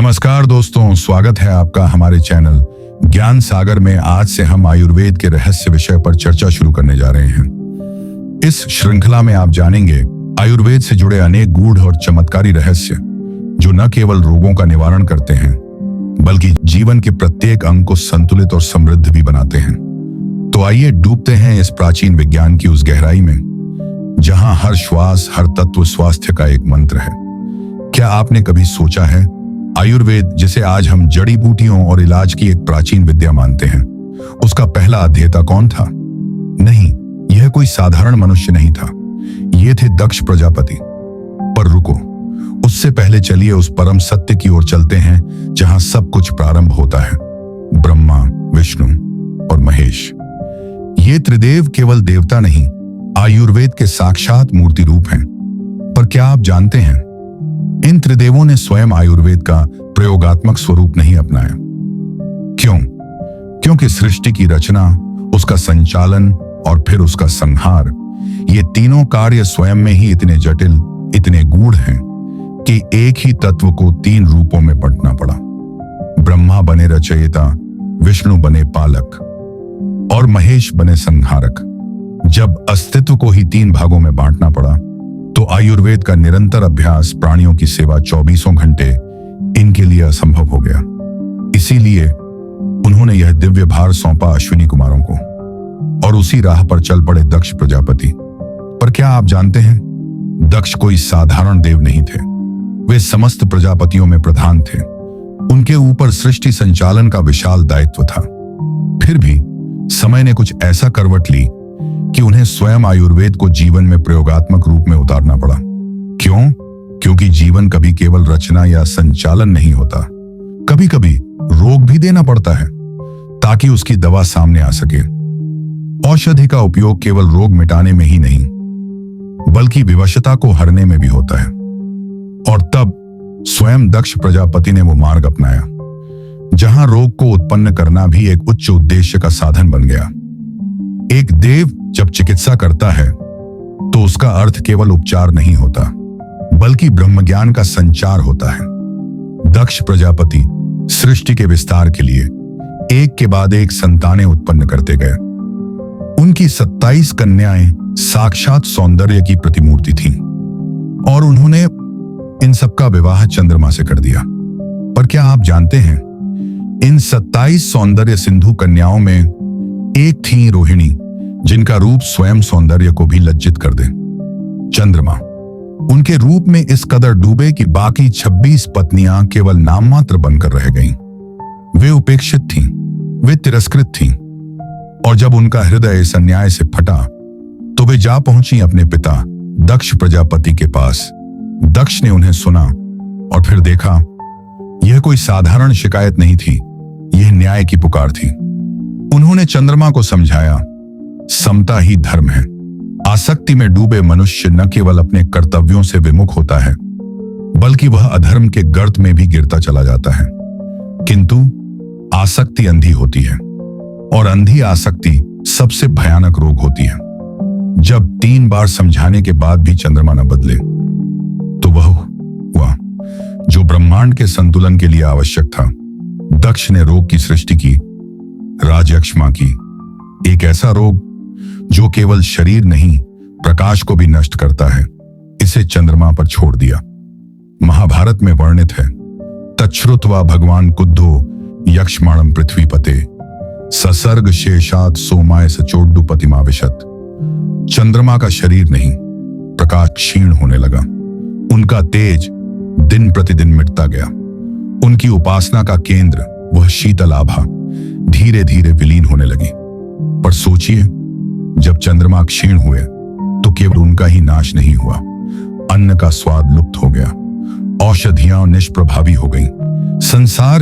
नमस्कार दोस्तों, स्वागत है आपका हमारे चैनल ज्ञान सागर में। आज से हम आयुर्वेद के रहस्य विषय पर चर्चा शुरू करने जा रहे हैं। इस श्रृंखला में आप जानेंगे आयुर्वेद से जुड़े अनेक गूढ़ और चमत्कारी रहस्य जो न केवल रोगों का निवारण करते हैं बल्कि जीवन के प्रत्येक अंग को संतुलित और समृद्ध भी बनाते हैं। तो आइए डूबते हैं इस प्राचीन विज्ञान की उस गहराई में जहां हर श्वास, हर तत्व स्वास्थ्य का एक मंत्र है। क्या आपने कभी सोचा है, आयुर्वेद जिसे आज हम जड़ी बूटियों और इलाज की एक प्राचीन विद्या मानते हैं, उसका पहला अध्येता कौन था? नहीं, यह कोई साधारण मनुष्य नहीं था, ये थे दक्ष प्रजापति। पर रुको, उससे पहले चलिए उस परम सत्य की ओर चलते हैं जहां सब कुछ प्रारंभ होता है। ब्रह्मा, विष्णु और महेश, ये त्रिदेव केवल देवता नहीं, आयुर्वेद के साक्षात मूर्ति रूप हैं। पर क्या आप जानते हैं, इन त्रिदेवों ने स्वयं आयुर्वेद का प्रयोगात्मक स्वरूप नहीं अपनाया। क्यों? क्योंकि सृष्टि की रचना, उसका संचालन और फिर उसका संहार, ये तीनों कार्य स्वयं में ही इतने जटिल, इतने गूढ़ हैं कि एक ही तत्व को तीन रूपों में बांटना पड़ा। ब्रह्मा बने रचयिता, विष्णु बने पालक और महेश बने संहारक। जब अस्तित्व को ही तीन भागों में बांटना पड़ा तो आयुर्वेद का निरंतर अभ्यास, प्राणियों की सेवा 24 घंटे इनके लिए असंभव हो गया। इसीलिए उन्होंने यह दिव्य भार सौंपा अश्विनी कुमारों को और उसी राह पर चल पड़े दक्ष प्रजापति। पर क्या आप जानते हैं, दक्ष कोई साधारण देव नहीं थे, वे समस्त प्रजापतियों में प्रधान थे। उनके ऊपर सृष्टि संचालन का विशाल दायित्व था। फिर भी समय ने कुछ ऐसा करवट ली कि उन्हें स्वयं आयुर्वेद को जीवन में प्रयोगात्मक रूप में उतारना पड़ा। क्यों? क्योंकि जीवन कभी केवल रचना या संचालन नहीं होता, कभी कभी रोग भी देना पड़ता है ताकि उसकी दवा सामने आ सके। औषधि का उपयोग केवल रोग मिटाने में ही नहीं बल्कि विवशता को हरने में भी होता है। और तब स्वयं दक्ष प्रजापति ने वो मार्ग अपनाया जहां रोग को उत्पन्न करना भी एक उच्च उद्देश्य का साधन बन गया। एक देव जब चिकित्सा करता है तो उसका अर्थ केवल उपचार नहीं होता बल्कि ब्रह्मज्ञान का संचार होता है। दक्ष प्रजापति सृष्टि के विस्तार के लिए एक के बाद एक संतानें उत्पन्न करते गए। उनकी 27 कन्याएं साक्षात सौंदर्य की प्रतिमूर्ति थीं और उन्होंने इन सबका विवाह चंद्रमा से कर दिया। पर क्या आप जानते हैं, इन 27 सौंदर्य सिंधु कन्याओं में एक थी रोहिणी, जिनका रूप स्वयं सौंदर्य को भी लज्जित कर दे। चंद्रमा उनके रूप में इस कदर डूबे कि बाकी 26 पत्नियां केवल नाम मात्र बनकर रह गईं। वे उपेक्षित थीं, वे तिरस्कृत थीं और जब उनका हृदय इस अन्याय से फटा तो वे जा पहुंची अपने पिता दक्ष प्रजापति के पास। दक्ष ने उन्हें सुना और फिर देखा, यह कोई साधारण शिकायत नहीं थी, यह न्याय की पुकार थी। उन्होंने चंद्रमा को समझाया, समता ही धर्म है। आसक्ति में डूबे मनुष्य न केवल अपने कर्तव्यों से विमुख होता है बल्कि वह अधर्म के गर्त में भी गिरता चला जाता है। किंतु आसक्ति अंधी होती है और अंधी आसक्ति सबसे भयानक रोग होती है। जब 3 बार समझाने के बाद भी चंद्रमा न बदले तो वह हुआ जो ब्रह्मांड के संतुलन के लिए आवश्यक था। दक्ष ने रोग की सृष्टि की, राजयक्ष्मा की, एक ऐसा रोग जो केवल शरीर नहीं प्रकाश को भी नष्ट करता है। इसे चंद्रमा पर छोड़ दिया। महाभारत में वर्णित है, तच्छ्रुत्वा भगवान कुद्धो यक्ष्माणं पृथ्वीपते ससर्ग शेषात् सोमाय सचोड्डुपतिमाविशत। चंद्रमा का शरीर नहीं, प्रकाश क्षीण होने लगा। उनका तेज दिन प्रतिदिन मिटता गया। उनकी उपासना का केंद्र, वह शीतल आभा, धीरे धीरे विलीन होने लगी। पर सोचिए, जब चंद्रमा क्षीण हुए तो केवल उनका ही नाश नहीं हुआ, अन्न का स्वाद लुप्त हो गया, औषधियां निष्प्रभावी हो गईं, संसार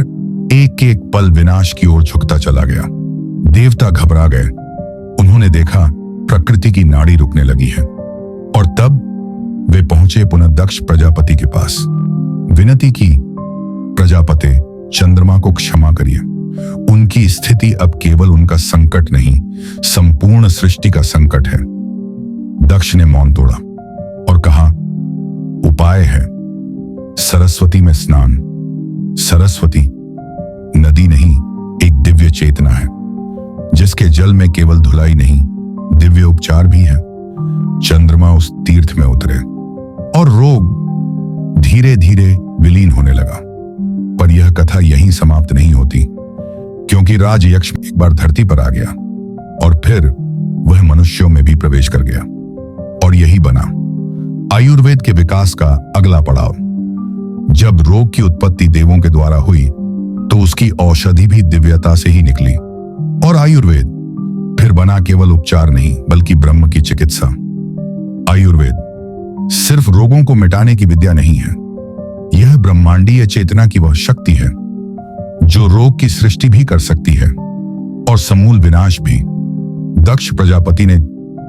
एक एक पल विनाश की ओर झुकता चला गया। देवता घबरा गए। उन्होंने देखा प्रकृति की नाड़ी रुकने लगी है और तब वे पहुंचे पुनः दक्ष प्रजापति के पास। विनती की, प्रजापते, चंद्रमा को क्षमा करिए। उनकी स्थिति अब केवल उनका संकट नहीं, संपूर्ण सृष्टि का संकट है। दक्ष ने मौन तोड़ा और कहा, उपाय है, सरस्वती में स्नान, सरस्वती नदी नहीं, एक दिव्य चेतना है जिसके जल में केवल धुलाई नहीं, दिव्य उपचार भी है। चंद्रमा उस तीर्थ में उतरे और रोग धीरे धीरे विलीन होने लगा। पर यह कथा यहीं समाप्त नहीं होती, क्योंकि राजयक्ष एक बार धरती पर आ गया और फिर वह मनुष्यों में भी प्रवेश कर गया। और यही बना आयुर्वेद के विकास का अगला पड़ाव। जब रोग की उत्पत्ति देवों के द्वारा हुई तो उसकी औषधि भी दिव्यता से ही निकली। और आयुर्वेद फिर बना केवल उपचार नहीं, बल्कि ब्रह्म की चिकित्सा। आयुर्वेद सिर्फ रोगों को मिटाने की विद्या नहीं है, यह ब्रह्मांडीय चेतना की वह शक्ति है जो रोग की सृष्टि भी कर सकती है और समूल विनाश भी। दक्ष प्रजापति ने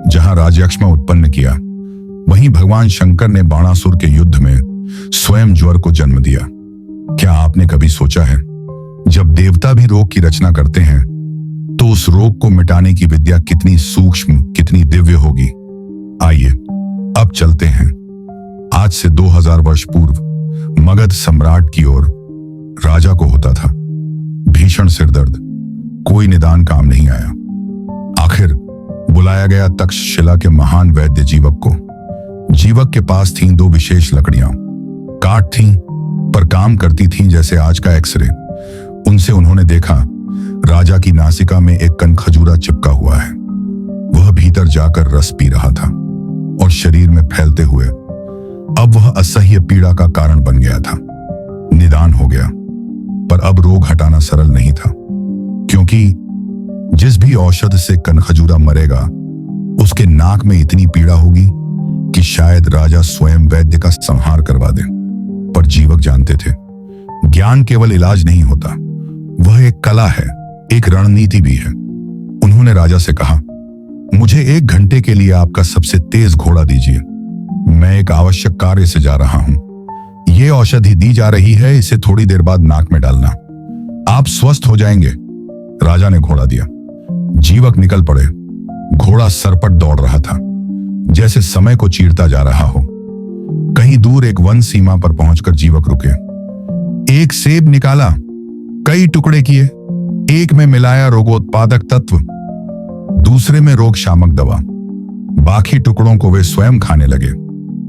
जहां राजयक्ष में उत्पन्न किया, वहीं भगवान शंकर ने बाणासुर के युद्ध में स्वयं ज्वर को जन्म दिया। क्या आपने कभी सोचा है, जब देवता भी रोग की रचना करते हैं तो उस रोग को मिटाने की विद्या कितनी सूक्ष्म, कितनी दिव्य होगी। आइए अब चलते हैं आज से 2000 वर्ष पूर्व मगध सम्राट की ओर। राजा को होता था भीषण सिरदर्द, कोई निदान काम नहीं आया। आखिर बुलाया गया तक्षशिला के महान वैद्य जीवक को। जीवक के पास थीं 2 विशेष लकड़ियां, काट थीं पर काम करती थीं जैसे आज का एक्सरे। उनसे उन्होंने देखा राजा की नासिका में एक कण खजूरा चिपका हुआ है। वह भीतर जाकर रस पी रहा था और शरीर में फैलते हुए अब वह असह्य पीड़ा का कारण बन गया था। निदान हो गया, पर अब रोग हटाना सरल नहीं था, क्योंकि जिस भी औषध से कनखजूरा मरेगा उसके नाक में इतनी पीड़ा होगी कि शायद राजा स्वयं वैद्य का संहार करवा दे। पर जीवक जानते थे ज्ञान केवल इलाज नहीं होता, वह एक कला है, एक रणनीति भी है। उन्होंने राजा से कहा, मुझे 1 घंटे के लिए आपका सबसे तेज घोड़ा दीजिए, मैं एक आवश्यक कार्य से जा रहा हूं। यह औषधि दी जा रही है, इसे थोड़ी देर बाद नाक में डालना, आप स्वस्थ हो जाएंगे। राजा ने घोड़ा दिया। जीवक निकल पड़े। घोड़ा सरपट दौड़ रहा था, जैसे समय को चीरता जा रहा हो। कहीं दूर एक वन सीमा पर पहुंचकर जीवक रुके। एक सेब निकाला, कई टुकड़े किए, एक में मिलाया रोगोत्पादक तत्व, दूसरे में रोग शामक दवा। बाकी टुकड़ों को वे स्वयं खाने लगे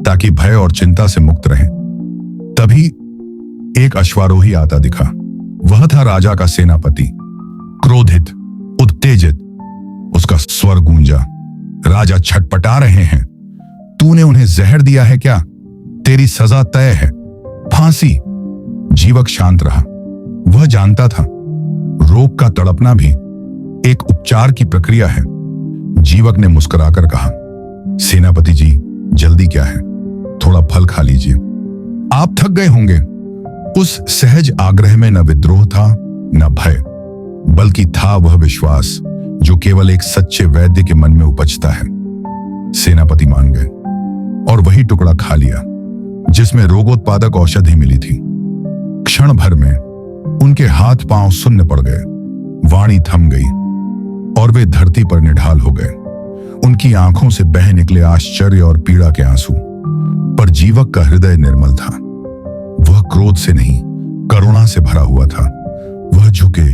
ताकि भय और चिंता से मुक्त रहें। तभी एक अश्वारोही आता दिखा। वह था राजा का सेनापति। क्रोधित, उत्तेजित, उसका स्वर गूंजा, राजा छटपटा रहे हैं। तूने उन्हें जहर दिया है क्या? तेरी सजा तय है, फांसी। जीवक शांत रहा। वह जानता था रोग का तड़पना भी एक उपचार की प्रक्रिया है। जीवक ने मुस्कुराकर कहा, सेनापति जी, जल्दी क्या है, थोड़ा फल खा लीजिए, आप थक गए होंगे। उस सहज आग्रह में न विद्रोह था न भय, बल्कि था वह विश्वास जो केवल एक सच्चे वैद्य के मन में उपजता है। सेनापति मान गए और वही टुकड़ा खा लिया जिसमें रोगोत्पादक औषधि मिली थी। क्षण भर में उनके हाथ पांव सुन्न पड़ गए, वाणी थम गई और वे धरती पर निढाल हो गए। उनकी आंखों से बह निकले आश्चर्य और पीड़ा के आंसू। पर जीवक का हृदय निर्मल था। वह क्रोध से नहीं, करुणा से भरा हुआ था। वह झुके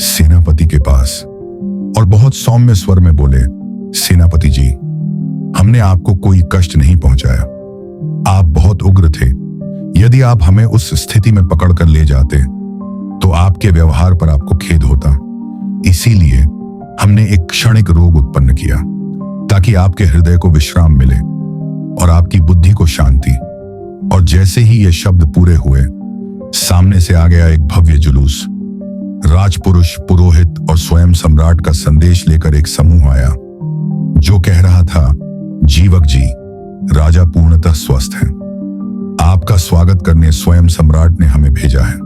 सेनापति के पास और बहुत सौम्य स्वर में बोले, सेनापति जी, हमने आपको कोई कष्ट नहीं पहुंचाया। आप बहुत उग्र थे। यदि आप हमें उस स्थिति में पकड़कर ले जाते तो आपके व्यवहार पर आपको खेद होता। इसीलिए हमने एक क्षणिक रोग उत्पन्न किया ताकि आपके हृदय को विश्राम मिले और आपकी बुद्धि को शांति। और जैसे ही ये शब्द पूरे हुए, सामने से आ गया एक भव्य जुलूस। राजपुरुष, पुरोहित और स्वयं सम्राट का संदेश लेकर एक समूह आया जो कह रहा था, जीवक जी, राजा पूर्णतः स्वस्थ हैं। आपका स्वागत करने स्वयं सम्राट ने हमें भेजा है।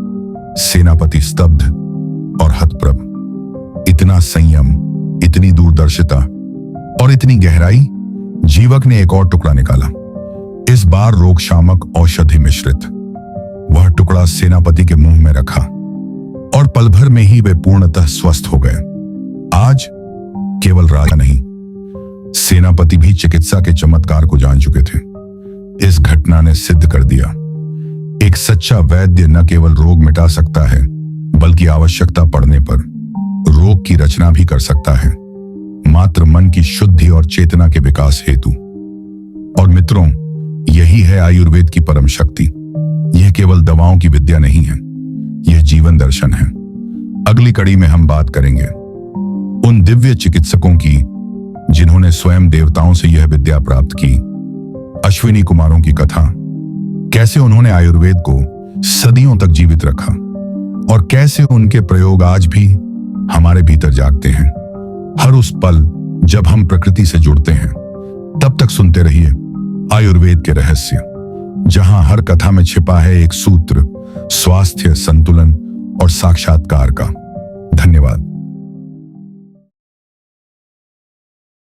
सेनापति स्तब्ध और हतप्रभ। इतना संयम, इतनी दूरदर्शिता और इतनी गहराई। जीवक ने एक और टुकड़ा निकाला, इस बार रोग शामक औषधि मिश्रित। वह टुकड़ा सेनापति के मुंह में रखा और पल भर में ही वे पूर्णतः स्वस्थ हो गए। आज केवल राजा नहीं, सेनापति भी चिकित्सा के चमत्कार को जान चुके थे। इस घटना ने सिद्ध कर दिया, एक सच्चा वैद्य न केवल रोग मिटा सकता है, बल्कि आवश्यकता पड़ने पर रोग की रचना भी कर सकता है, मात्र मन की शुद्धि और चेतना के विकास हेतु। और मित्रों, यही है आयुर्वेद की परम शक्ति। यह केवल दवाओं की विद्या नहीं है, यह जीवन दर्शन है। अगली कड़ी में हम बात करेंगे उन दिव्य चिकित्सकों की जिन्होंने स्वयं देवताओं से यह विद्या प्राप्त की। अश्विनी कुमारों की कथा, कैसे उन्होंने आयुर्वेद को सदियों तक जीवित रखा और कैसे उनके प्रयोग आज भी हमारे भीतर जागते हैं। हर उस पल जब हम प्रकृति से जुड़ते हैं, तब तक सुनते रहिए आयुर्वेद के रहस्य, जहां हर कथा में छिपा है एक सूत्र स्वास्थ्य, संतुलन और साक्षात्कार का। धन्यवाद।